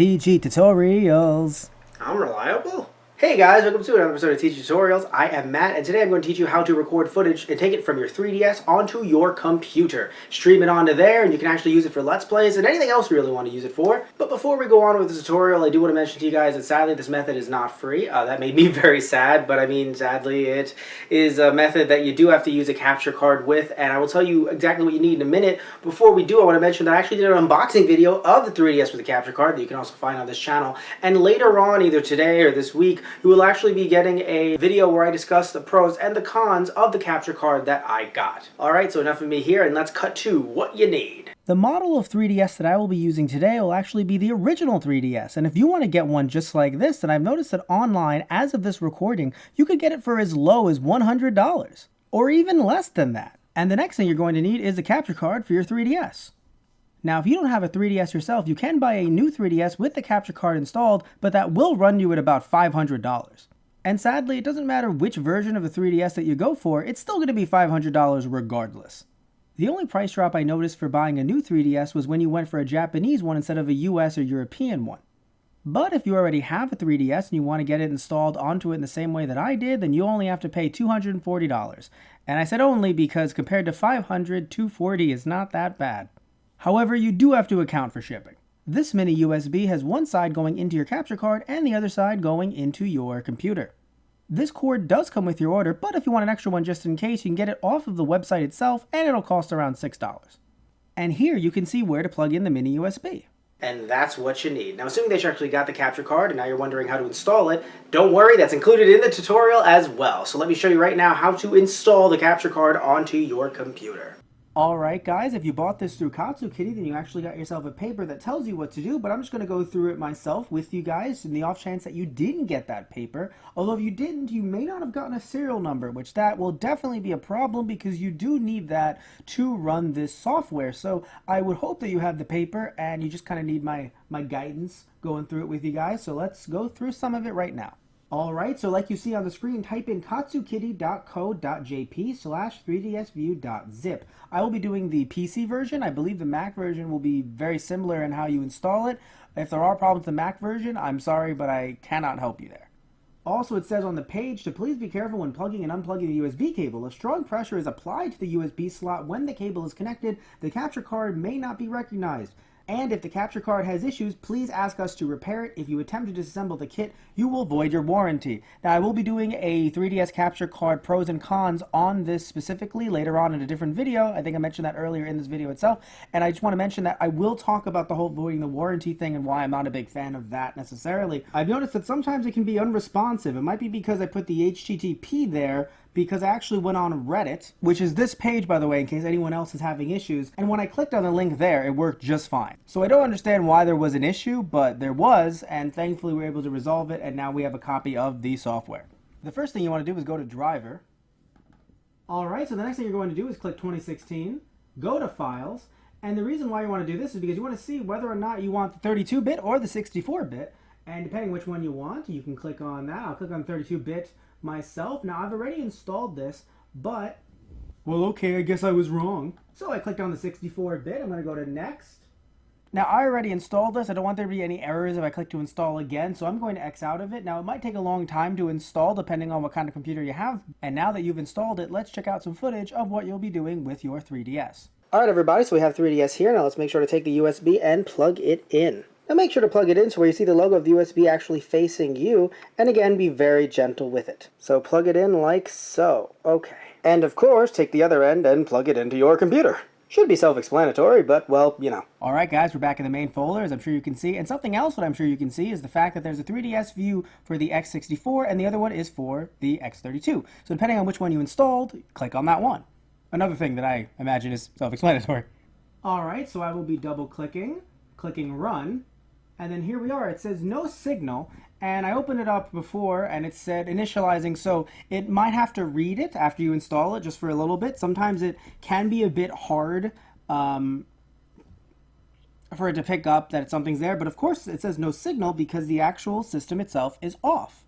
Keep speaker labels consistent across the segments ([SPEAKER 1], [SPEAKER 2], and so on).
[SPEAKER 1] TG Tutorials.
[SPEAKER 2] I'm reliable. Hey guys, welcome to another episode of TG Tutorials. I am Matt, and today I'm going to teach you how to record footage and take it from your 3DS onto your computer. Stream it onto there, and you can actually use it for Let's Plays and anything else you really want to use it for. But before we go on with the tutorial, I do want to mention to you guys that sadly this method is not free. That made me very sad, but I mean, sadly it is a method that you do have to use a capture card with, and I will tell you exactly what you need in a minute. Before we do, I want to mention that I actually did an unboxing video of the 3DS with a capture card that you can also find on this channel, and later on, either today or this week, you will actually be getting a video where I discuss the pros and the cons of the capture card that I got. Alright, so enough of me here, and let's cut to what you need.
[SPEAKER 1] The model of 3DS that I will be using today will actually be the original 3DS, and if you want to get one just like this, then I've noticed that online, as of this recording, you could get it for as low as $100, or even less than that. And the next thing you're going to need is a capture card for your 3DS. Now, if you don't have a 3DS yourself, you can buy a new 3DS with the capture card installed, but that will run you at about $500. And sadly, it doesn't matter which version of the 3DS that you go for, it's still going to be $500 regardless. The only price drop I noticed for buying a new 3DS was when you went for a Japanese one instead of a US or European one. But if you already have a 3DS and you want to get it installed onto it in the same way that I did, then you only have to pay $240. And I said only because compared to $500, $240 is not that bad. However, you do have to account for shipping. This mini USB has one side going into your capture card and the other side going into your computer. This cord does come with your order, but if you want an extra one just in case, you can get it off of the website itself and it'll cost around $6. And here you can see where to plug in the mini USB.
[SPEAKER 2] And that's what you need. Now, assuming that you actually got the capture card and now you're wondering how to install it, don't worry, that's included in the tutorial as well. So let me show you right now how to install the capture card onto your computer.
[SPEAKER 1] Alright guys, if you bought this through KatsuKitty, then you actually got yourself a paper that tells you what to do, but I'm just going to go through it myself with you guys in the off chance that you didn't get that paper. Although if you didn't, you may not have gotten a serial number, which that will definitely be a problem because you do need that to run this software. So I would hope that you have the paper and you just kind of need my guidance going through it with you guys. So let's go through some of it right now. Alright, so like you see on the screen, type in katsukitty.co.jp/3dsview.zip. I will be doing the PC version. I believe the Mac version will be very similar in how you install it. If there are problems with the Mac version, I'm sorry, but I cannot help you there. Also, it says on the page to please be careful when plugging and unplugging the USB cable. If strong pressure is applied to the USB slot when the cable is connected, the capture card may not be recognized. And if the capture card has issues, please ask us to repair it. If you attempt to disassemble the kit, you will void your warranty. Now, I will be doing a 3DS capture card pros and cons on this specifically later on in a different video. I think I mentioned that earlier in this video itself. And I just want to mention that I will talk about the whole voiding the warranty thing and why I'm not a big fan of that necessarily. I've noticed that sometimes it can be unresponsive. It might be because I put the HTTP there, because I actually went on Reddit, which is this page, by the way, in case anyone else is having issues, and when I clicked on the link there, it worked just fine. So I don't understand why there was an issue, but there was, and thankfully we were able to resolve it, and now we have a copy of the software. The first thing you want to do is go to Driver. Alright, so the next thing you're going to do is click 2016, go to Files, and the reason why you want to do this is because you want to see whether or not you want the 32-bit or the 64-bit, and depending which one you want, you can click on that. I'll click on 32-bit myself. Now, I've already installed this, but, well, okay, I guess I was wrong. So I clicked on the 64-bit. I'm going to go to Next. Now, I already installed this. I don't want there to be any errors if I click to install again, so I'm going to X out of it. Now, it might take a long time to install depending on what kind of computer you have. And now that you've installed it, let's check out some footage of what you'll be doing with your 3DS.
[SPEAKER 2] Alright everybody, so we have 3DS here. Now let's make sure to take the USB and plug it in. Now make sure to plug it in so where you see the logo of the USB actually facing you, and again, be very gentle with it. So plug it in like so. Okay. And of course, take the other end and plug it into your computer. Should be self-explanatory, but, well, you know.
[SPEAKER 1] Alright guys, we're back in the main folder, as I'm sure you can see. And something else that I'm sure you can see is the fact that there's a 3DS view for the X64, and the other one is for the X32. So depending on which one you installed, click on that one. Another thing that I imagine is self-explanatory. Alright, so I will be double-clicking, clicking Run, and then here we are. It says no signal, and I opened it up before and it said initializing, so it might have to read it after you install it just for a little bit. Sometimes it can be a bit hard for it to pick up that something's there, but of course it says no signal because the actual system itself is off.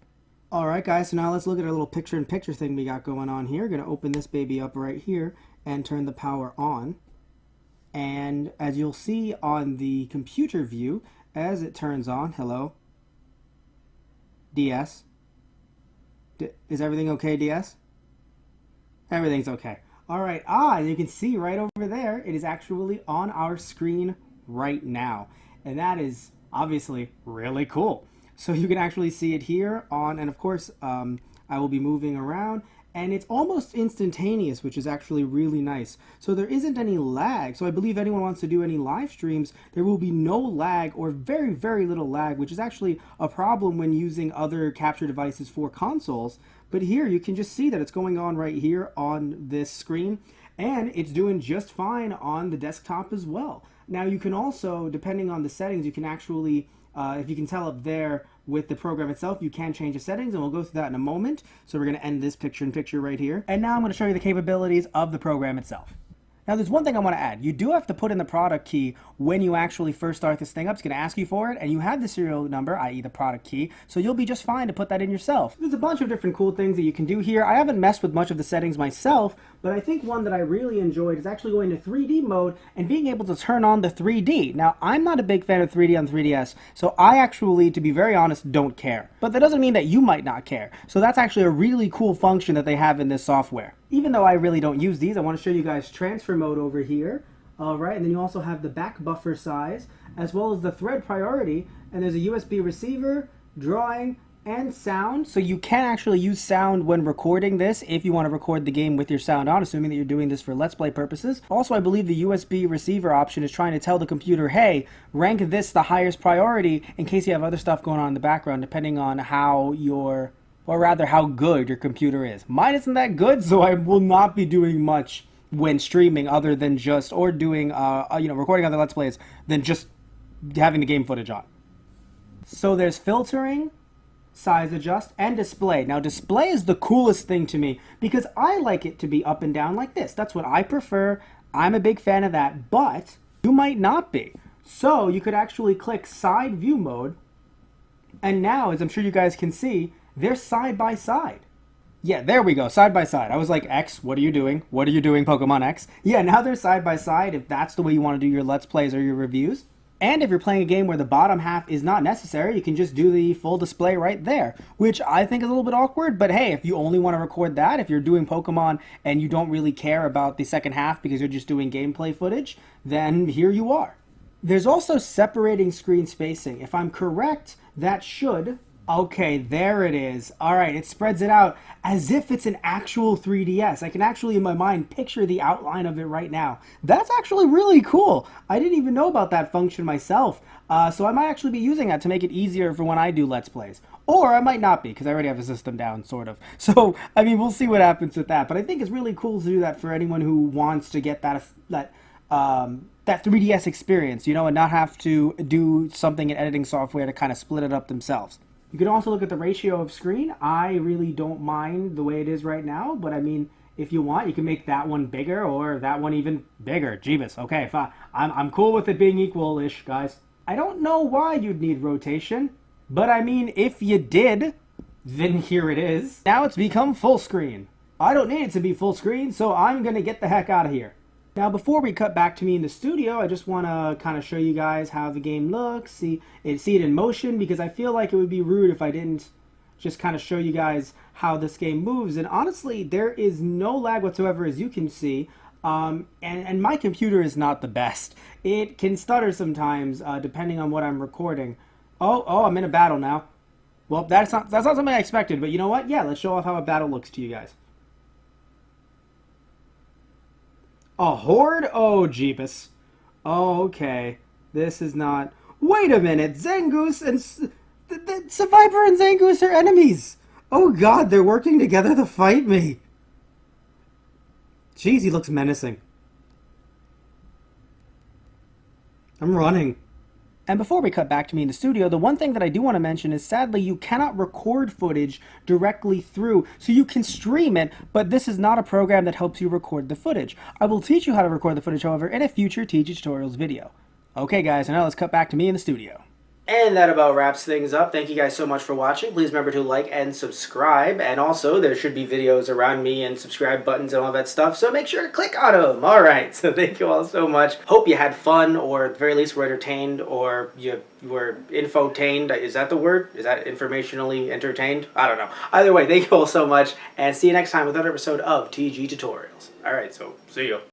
[SPEAKER 1] Alright guys, so now let's look at our little picture-in-picture thing we got going on here. Gonna open this baby up right here and turn the power on. And as you'll see on the computer view, as it turns on. Hello. DS. Is everything okay, DS? Everything's okay. All right. And you can see right over there, it is actually on our screen right now. And that is obviously really cool. So you can actually see it here on, and of course, I will be moving around, and it's almost instantaneous, which is actually really nice. So there isn't any lag. So I believe if anyone wants to do any live streams, there will be no lag or very, very little lag, which is actually a problem when using other capture devices for consoles. But here you can just see that it's going on right here on this screen, and it's doing just fine on the desktop as well. Now you can also, depending on the settings, you can actually, if you can tell up there with the program itself, you can change the settings, and we'll go through that in a moment. So we're going to end this picture-in-picture right here. And now I'm going to show you the capabilities of the program itself. Now there's one thing I want to add. You do have to put in the product key when you actually first start this thing up. It's going to ask you for it, and you have the serial number, i.e. the product key, so you'll be just fine to put that in yourself. There's a bunch of different cool things that you can do here. I haven't messed with much of the settings myself, but I think one that I really enjoyed is actually going to 3D mode and being able to turn on the 3D. Now, I'm not a big fan of 3D on 3DS, so I actually, to be very honest, don't care. But that doesn't mean that you might not care. So that's actually a really cool function that they have in this software. Even though I really don't use these, I want to show you guys transfer mode over here. All right, and then you also have the back buffer size, as well as the thread priority, and there's a USB receiver, drawing, and sound. So you can actually use sound when recording this if you want to record the game with your sound on, assuming that you're doing this for Let's Play purposes. Also, I believe the USB receiver option is trying to tell the computer, hey, rank this the highest priority in case you have other stuff going on in the background, depending on how your, or rather how good your computer is. Mine isn't that good, so I will not be doing much when streaming other than just, or doing, recording other Let's Plays than just having the game footage on. So there's filtering, size adjust, and display. Now display is the coolest thing to me because I like it to be up and down like this. That's what I prefer. I'm a big fan of that, but you might not be. So you could actually click side view mode, and now, as I'm sure you guys can see, they're side by side. Yeah, there we go, side by side. I was like, X, what are you doing? What are you doing, Pokemon X? Yeah, now they're side by side if that's the way you want to do your Let's Plays or your reviews. And if you're playing a game where the bottom half is not necessary, you can just do the full display right there, which I think is a little bit awkward, but hey, if you only want to record that, if you're doing Pokemon and you don't really care about the second half because you're just doing gameplay footage, then here you are. There's also separating screen spacing. If I'm correct, that should... Okay, there it is. All right, it spreads it out as if it's an actual 3DS. I can actually, in my mind, picture the outline of it right now. That's actually really cool. I didn't even know about that function myself, so I might actually be using that to make it easier for when I do Let's Plays. Or I might not be, because I already have the system down, sort of. So, I mean, we'll see what happens with that. But I think it's really cool to do that for anyone who wants to get that 3DS experience, you know, and not have to do something in editing software to kind of split it up themselves. You can also look at the ratio of screen. I really don't mind the way it is right now, but I mean, if you want, you can make that one bigger or that one even bigger. Jeebus. Okay, fine. I'm cool with it being equal-ish, guys. I don't know why you'd need rotation, but I mean, if you did, then here it is. Now it's become full screen. I don't need it to be full screen, so I'm going to get the heck out of here. Now, before we cut back to me in the studio, I just want to kind of show you guys how the game looks, see it in motion, because I feel like it would be rude if I didn't just kind of show you guys how this game moves. And honestly, there is no lag whatsoever, as you can see, and my computer is not the best. It can stutter sometimes, depending on what I'm recording. Oh, I'm in a battle now. Well, that's not something I expected, but you know what? Yeah, let's show off how a battle looks to you guys. A horde? Oh, Jeebus. Oh, okay. This is not... Wait a minute! Zangoose and... Survivor and Zangoose are enemies! Oh god, they're working together to fight me! Jeez, he looks menacing. I'm running. And before we cut back to me in the studio, the one thing that I do want to mention is sadly you cannot record footage directly through, so you can stream it, but this is not a program that helps you record the footage. I will teach you how to record the footage, however, in a future Teach Tutorials video. Okay guys, so now let's cut back to me in the studio.
[SPEAKER 2] And that about wraps things up. Thank you guys so much for watching. Please remember to like and subscribe. And also, there should be videos around me and subscribe buttons and all that stuff, so make sure to click on them. Alright, so thank you all so much. Hope you had fun, or at the very least were entertained, or you were infotained. Is that the word? Is that informationally entertained? I don't know. Either way, thank you all so much, and see you next time with another episode of TG Tutorials. Alright, so see you.